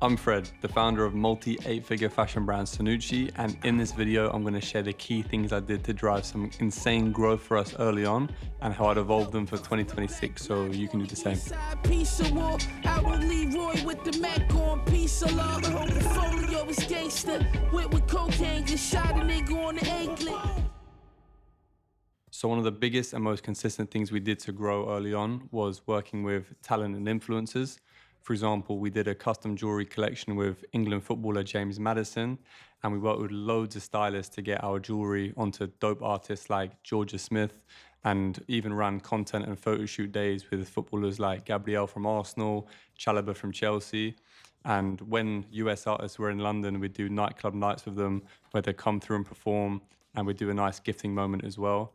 I'm Fred, the founder of multi-8-figure fashion brand Cernucci, and in this video I'm going to share the key things I did to drive some insane growth for us early on and how I'd evolved them for 2026 so you can do the same. So one of the biggest and most consistent things we did to grow early on was working with talent and influencers. For example, we did a custom jewelry collection with England footballer James Maddison, and we worked with loads of stylists to get our jewelry onto dope artists like Georgia Smith, and even ran content and photo shoot days with footballers like Gabriel from Arsenal, Chalobah from Chelsea. And when US artists were in London, we'd do nightclub nights with them where they'd come through and perform, and we'd do a nice gifting moment as well.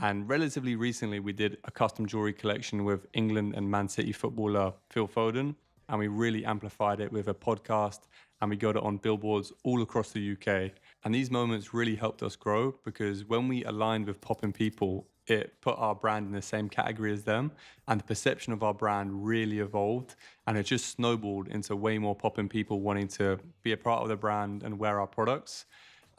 And relatively recently, we did a custom jewelry collection with England and Man City footballer Phil Foden, and we really amplified it with a podcast, and we got it on billboards all across the UK. And these moments really helped us grow because when we aligned with poppin' people, it put our brand in the same category as them, and the perception of our brand really evolved, and it just snowballed into way more poppin' people wanting to be a part of the brand and wear our products.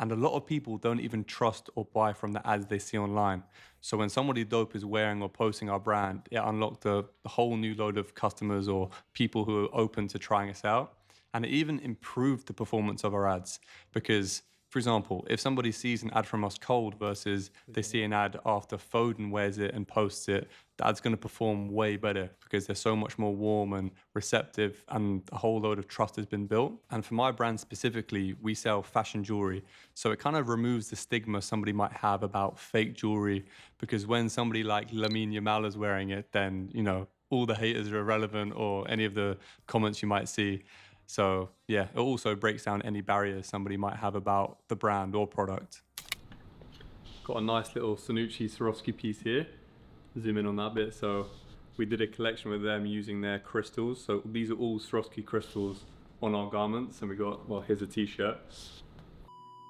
And a lot of people don't even trust or buy from the ads they see online. So when somebody dope is wearing or posting our brand, it unlocked a whole new load of customers or people who are open to trying us out. And it even improved the performance of our ads because, for example, if somebody sees an ad from us cold versus they see an ad after Foden wears it and posts it, the ad's going to perform way better because they're so much more warm and receptive, and a whole load of trust has been built. And for my brand specifically, we sell fashion jewelry. So it kind of removes the stigma somebody might have about fake jewelry, because when somebody like Lamine Yamal is wearing it, then, you know, all the haters are irrelevant or any of the comments you might see. So yeah, it also breaks down any barriers somebody might have about the brand or product. Got a nice little Cernucci Swarovski piece here. Zoom in on that bit. So we did a collection with them using their crystals. So these are all Swarovski crystals on our garments, and we got, well, here's a t-shirt.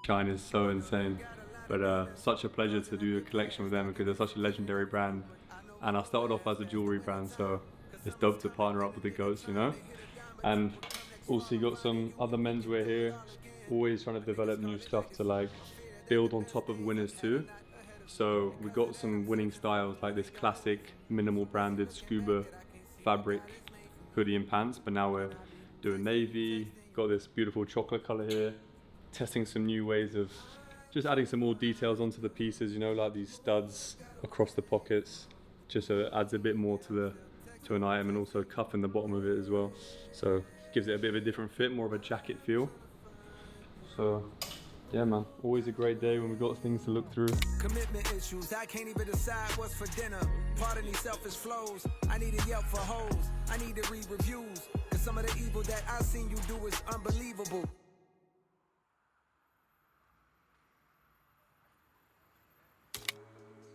Shine is so insane. But such a pleasure to do a collection with them because they're such a legendary brand. And I started off as a jewelry brand, so it's dope to partner up with the GOATs, you know? And also you got some other menswear here, always trying to develop new stuff to like build on top of winners too. So we got some winning styles like this classic minimal branded scuba fabric hoodie and pants, but now we're doing navy, got this beautiful chocolate color here, testing some new ways of just adding some more details onto the pieces, you know, like these studs across the pockets, just so it adds a bit more to an item, and also a cuff in the bottom of it as well. So gives it a bit of a different fit, more of a jacket feel. So yeah, man, always a great day when we got things to look through. Commitment issues, I can't even decide what's for dinner. Pardon these selfish flows, I need a Yelp for hoes. I need to read reviews, cause some of the evil that I seen you do is unbelievable.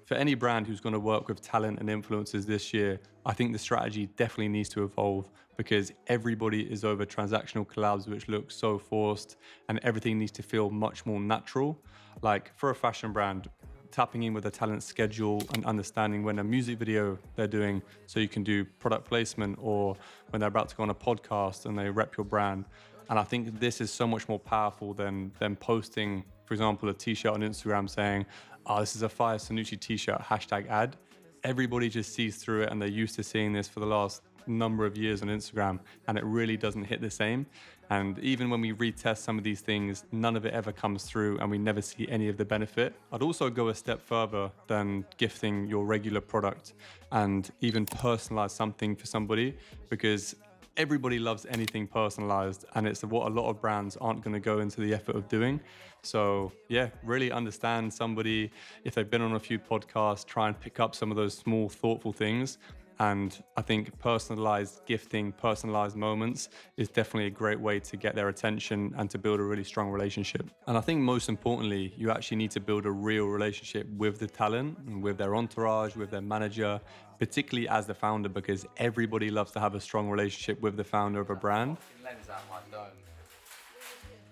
For any brand who's going to work with talent and influencers this year, I think the strategy definitely needs to evolve because everybody is over transactional collabs which look so forced, and everything needs to feel much more natural. Like for a fashion brand, tapping in with a talent schedule and understanding when a music video they're doing so you can do product placement, or when they're about to go on a podcast and they rep your brand. And I think this is so much more powerful than posting, for example, a t-shirt on Instagram saying, oh, this is a fire Cernucci t-shirt, #ad. Everybody just sees through it, and they're used to seeing this for the last number of years on Instagram, and it really doesn't hit the same. And even when we retest some of these things, none of it ever comes through and we never see any of the benefit. I'd also go a step further than gifting your regular product and even personalize something for somebody, because everybody loves anything personalized, and it's what a lot of brands aren't going to go into the effort of doing. So yeah, really understand somebody. If they've been on a few podcasts, try and pick up some of those small, thoughtful things. And I think personalized gifting, personalized moments is definitely a great way to get their attention and to build a really strong relationship. And I think most importantly, you actually need to build a real relationship with the talent and with their entourage, with their manager, particularly as the founder, because everybody loves to have a strong relationship with the founder of a brand. Lens out my dome.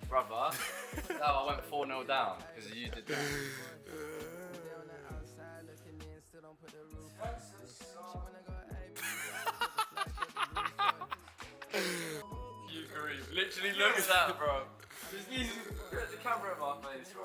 Brother, no, I went 4-0 down because you did that. You Literally look at that, bro. Just use the camera in my face, bro.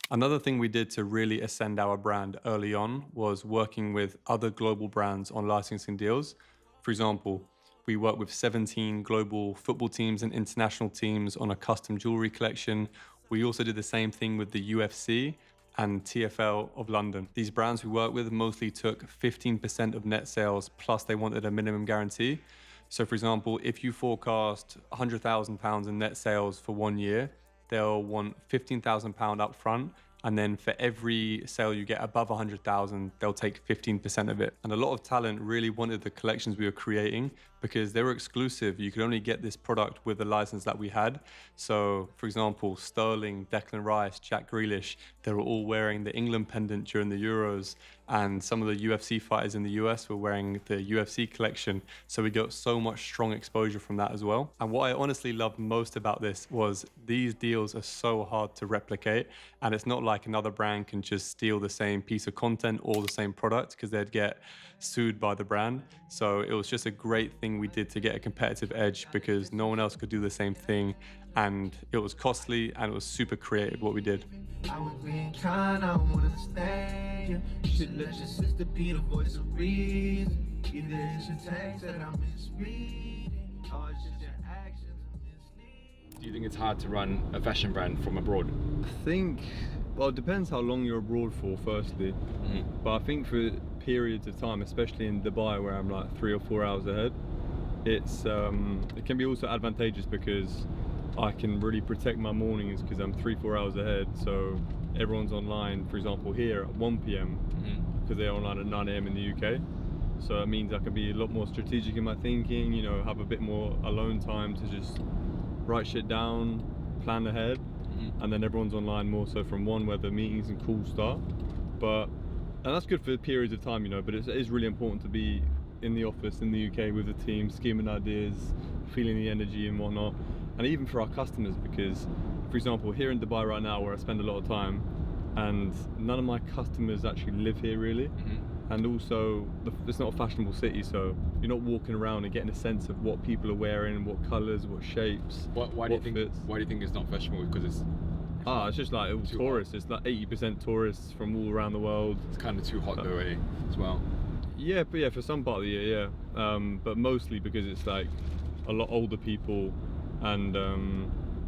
Another thing we did to really ascend our brand early on was working with other global brands on licensing deals. For example, we worked with 17 global football teams and international teams on a custom jewelry collection. We also did the same thing with the UFC and TfL of London. These brands we worked with mostly took 15% of net sales, plus they wanted a minimum guarantee. So for example, if you forecast £100,000 in net sales for 1 year, they'll want £15,000 up front. And then for every sale you get above 100,000, they'll take 15% of it. And a lot of talent really wanted the collections we were creating because they were exclusive. You could only get this product with the license that we had. So for example, Sterling, Declan Rice, Jack Grealish, they were all wearing the England pendant during the Euros. And some of the UFC fighters in the US were wearing the UFC collection. So we got so much strong exposure from that as well. And what I honestly loved most about this was these deals are so hard to replicate. And it's not like another brand can just steal the same piece of content or the same product because they'd get sued by the brand. So it was just a great thing we did to get a competitive edge because no one else could do the same thing. And it was costly and it was super creative what we did. I was being kind, I don't wanna understand you. You should let your sister be the voice of reason. Either it's your text that I'm misreading, or it's just your actions I'm misleading. Do you think it's hard to run a fashion brand from abroad? I think, well, it depends how long you're abroad for, firstly. But I think for periods of time, especially in Dubai where I'm like 3 or 4 hours ahead, it can be also advantageous because I can really protect my mornings because I'm 3-4 hours ahead. So everyone's online, for example, here at 1 p.m. because they're online at 9 a.m. in the UK. So it means I can be a lot more strategic in my thinking, you know, have a bit more alone time to just write shit down, plan ahead. And then everyone's online more so from 1 where the meetings and calls start. And that's good for periods of time, you know, but it is really important to be in the office in the UK with the team, scheming ideas, feeling the energy and whatnot. And even for our customers, because for example, here in Dubai right now where I spend a lot of time, and none of my customers actually live here really. And also, it's not a fashionable city, so you're not walking around and getting a sense of what people are wearing, what colours, what shapes, Why do you think? fits. Why do you think it's not fashionable? Because it's It's just like Too tourists. It's like 80% tourists from all around the world. kind of too hot though, eh? As well. Yeah, but yeah, for some part of the year, yeah. But mostly because it's like a lot older people and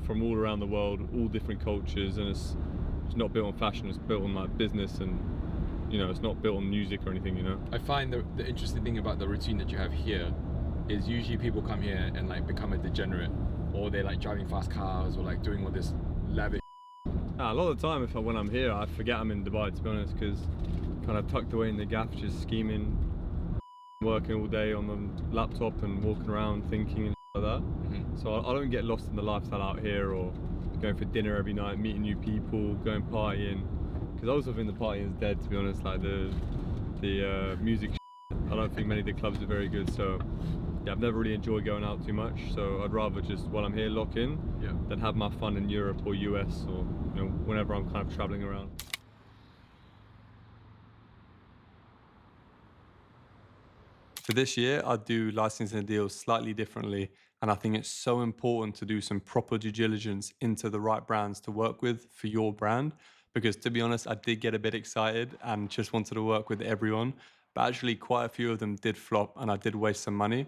from all around the world, all different cultures, and it's not built on fashion. It's built on like business, and you know, it's not built on music or anything. You know. I find the interesting thing about the routine that you have here is usually people come here and like become a degenerate, or they're like driving fast cars or like doing all this lavish. A lot of the time, when I'm here, I forget I'm in Dubai, to be honest, because kind of tucked away in the gaff, just scheming, working all day on the laptop and walking around thinking and like that. So I don't get lost in the lifestyle out here or going for dinner every night, meeting new people, going partying. Because I also think the partying is dead, to be honest. Like the music, I don't think many of the clubs are very good. So yeah, I've never really enjoyed going out too much. So I'd rather just while I'm here lock in, than have my fun in Europe or US or you know whenever I'm kind of traveling around. For this year, I do licensing deals slightly differently. And I think it's so important to do some proper due diligence into the right brands to work with for your brand. Because to be honest, I did get a bit excited and just wanted to work with everyone. But actually, quite a few of them did flop and I did waste some money.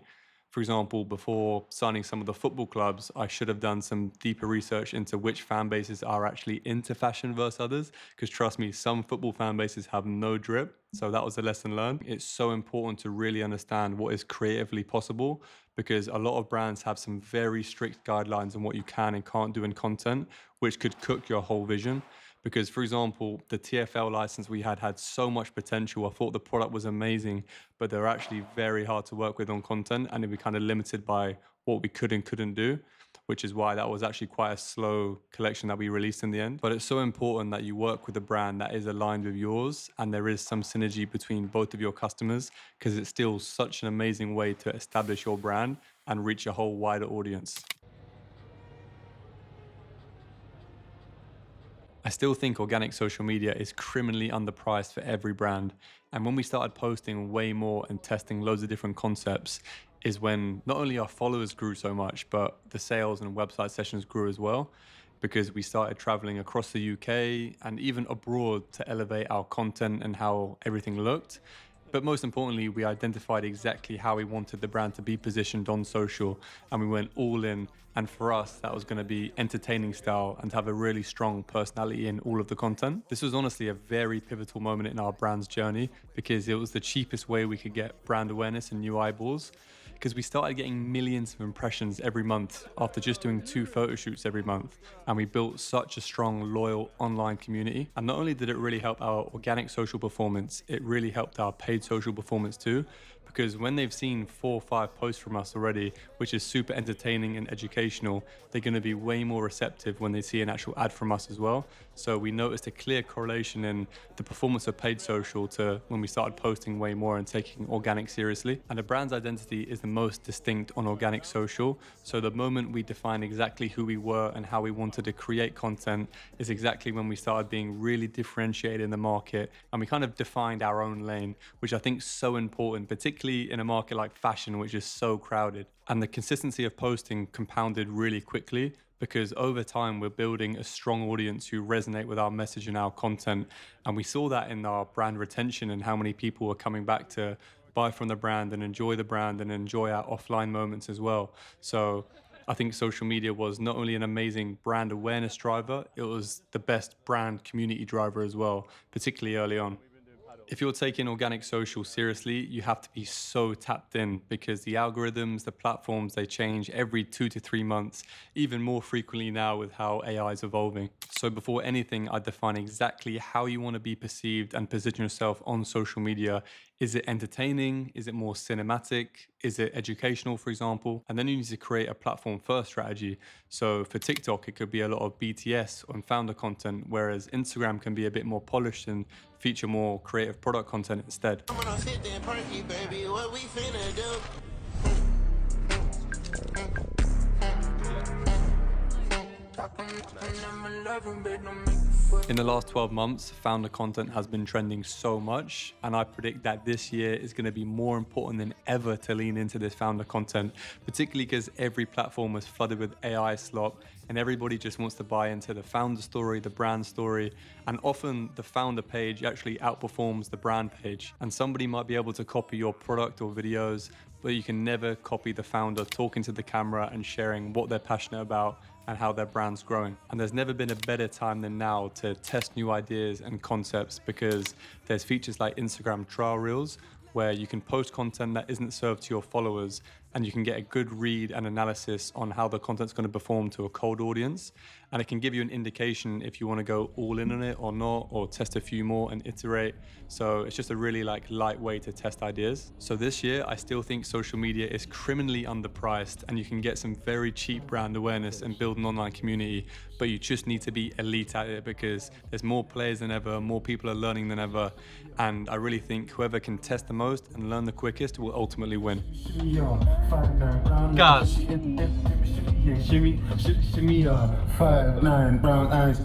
For example, before signing some of the football clubs, I should have done some deeper research into which fan bases are actually into fashion versus others. Because trust me, some football fan bases have no drip. So that was a lesson learned. It's so important to really understand what is creatively possible because a lot of brands have some very strict guidelines on what you can and can't do in content, which could cook your whole vision. Because, for example, the TfL license we had so much potential. I thought the product was amazing, but they're actually very hard to work with on content, and it'd be kind of limited by what we could and couldn't do, which is why that was actually quite a slow collection that we released in the end. But it's so important that you work with a brand that is aligned with yours, and there is some synergy between both of your customers, because it's still such an amazing way to establish your brand and reach a whole wider audience. I still think organic social media is criminally underpriced for every brand. And when we started posting way more and testing loads of different concepts, is when not only our followers grew so much, but the sales and website sessions grew as well, because we started traveling across the UK and even abroad to elevate our content and how everything looked. But most importantly, we identified exactly how we wanted the brand to be positioned on social, and we went all in. And for us, that was going to be entertaining style and have a really strong personality in all of the content. This was honestly a very pivotal moment in our brand's journey because it was the cheapest way we could get brand awareness and new eyeballs, because we started getting millions of impressions every month after just doing 2 photo shoots every month. And we built such a strong, loyal online community. And not only did it really help our organic social performance, it really helped our paid social performance too. Because when they've seen 4 or 5 posts from us already, which is super entertaining and educational, they're going to be way more receptive when they see an actual ad from us as well. So we noticed a clear correlation in the performance of paid social to when we started posting way more and taking organic seriously. And a brand's identity is the most distinct on organic social. So the moment we defined exactly who we were and how we wanted to create content is exactly when we started being really differentiated in the market, and we kind of defined our own lane, which I think is so important, particularly in a market like fashion, which is so crowded. And the consistency of posting compounded really quickly because over time we're building a strong audience who resonate with our message and our content. And we saw that in our brand retention and how many people were coming back to buy from the brand and enjoy the brand and enjoy our offline moments as well. So I think social media was not only an amazing brand awareness driver, it was the best brand community driver as well, particularly early on. If you're taking organic social seriously, you have to be so tapped in because the algorithms, the platforms, they change every 2 to 3 months, even more frequently now with how AI is evolving. So before anything, I define exactly how you want to be perceived and position yourself on social media. Is it entertaining? Is it more cinematic? Is it educational, for example? And then you need to create a platform first strategy. So for TikTok, it could be a lot of BTS and founder content, whereas Instagram can be a bit more polished and feature more creative product content instead. I'm gonna sit there, perky, baby. What we finna do? In the last 12 months, founder content has been trending so much, and I predict that this year is going to be more important than ever to lean into this founder content, particularly because every platform was flooded with AI slop, and everybody just wants to buy into the founder story, the brand story, and often the founder page actually outperforms the brand page. And somebody might be able to copy your product or videos, but you can never copy the founder talking to the camera and sharing what they're passionate about and how their brand's growing. And there's never been a better time than now to test new ideas and concepts because there's features like Instagram trial reels where you can post content that isn't served to your followers and you can get a good read and analysis on how the content's going to perform to a cold audience. And it can give you an indication if you want to go all in on it or not, or test a few more and iterate. So it's just a really light way to test ideas. So this year, I still think social media is criminally underpriced and you can get some very cheap brand awareness and build an online community, but you just need to be elite at it because there's more players than ever, more people are learning than ever. And I really think whoever can test the most and learn the quickest will ultimately win. Guys. Shimmy, 5'9" brown eyes.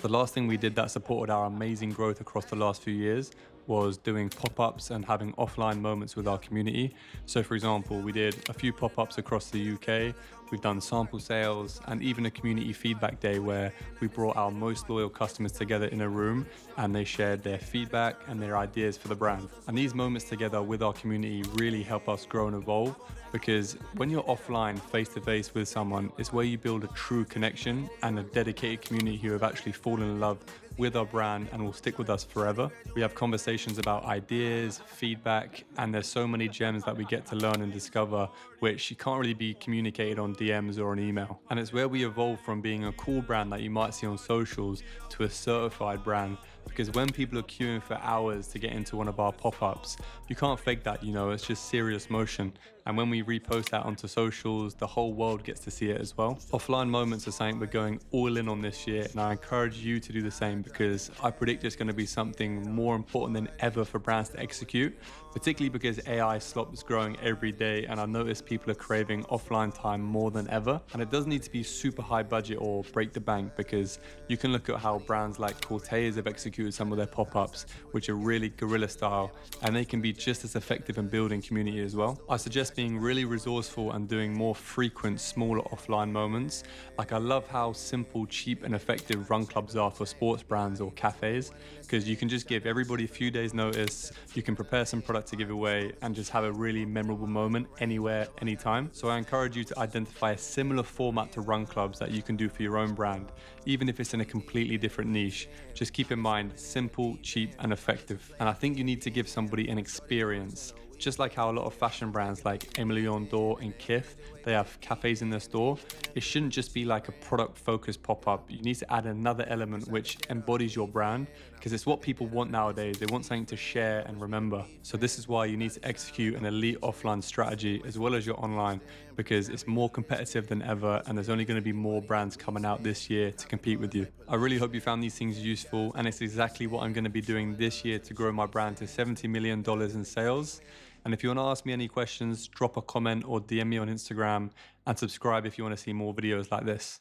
The last thing we did that supported our amazing growth across the last few years was doing pop-ups and having offline moments with our community. So for example, we did a few pop-ups across the UK, we've done sample sales and even a community feedback day where we brought our most loyal customers together in a room and they shared their feedback and their ideas for the brand. And these moments together with our community really help us grow and evolve, because when you're offline face-to-face with someone, it's where you build a true connection and a dedicated community who have actually fallen in love with our brand and will stick with us forever. We have conversations about ideas, feedback, and there's so many gems that we get to learn and discover, which you can't really be communicated on DMs or an email. And it's where we evolve from being a cool brand that you might see on socials to a certified brand. Because when people are queuing for hours to get into one of our pop-ups, you can't fake that, it's just serious motion. And when we repost that onto socials, the whole world gets to see it as well. Offline moments are something we're going all in on this year, and I encourage you to do the same because I predict it's going to be something more important than ever for brands to execute, particularly because AI slop is growing every day, and I notice people are craving offline time more than ever. And it doesn't need to be super high budget or break the bank, because you can look at how brands like Cortez have executed some of their pop-ups, which are really guerrilla style, and they can be just as effective in building community as well. I suggest being really resourceful and doing more frequent, smaller offline moments. Like, I love how simple, cheap, and effective run clubs are for sports brands or cafes, because you can just give everybody a few days notice, you can prepare some product to give away, and just have a really memorable moment anywhere, anytime. So I encourage you to identify a similar format to run clubs that you can do for your own brand, even if it's in a completely different niche. Just keep in mind, simple, cheap, and effective. And I think you need to give somebody an experience. Just like how a lot of fashion brands like Emilion Dor and Kith, they have cafes in their store. It shouldn't just be like a product-focused pop-up. You need to add another element which embodies your brand, because it's what people want nowadays. They want something to share and remember. So this is why you need to execute an elite offline strategy as well as your online, because it's more competitive than ever, and there's only going to be more brands coming out this year to compete with you. I really hope you found these things useful, and it's exactly what I'm going to be doing this year to grow my brand to $70 million in sales. And if you want to ask me any questions, drop a comment or DM me on Instagram, and subscribe if you want to see more videos like this.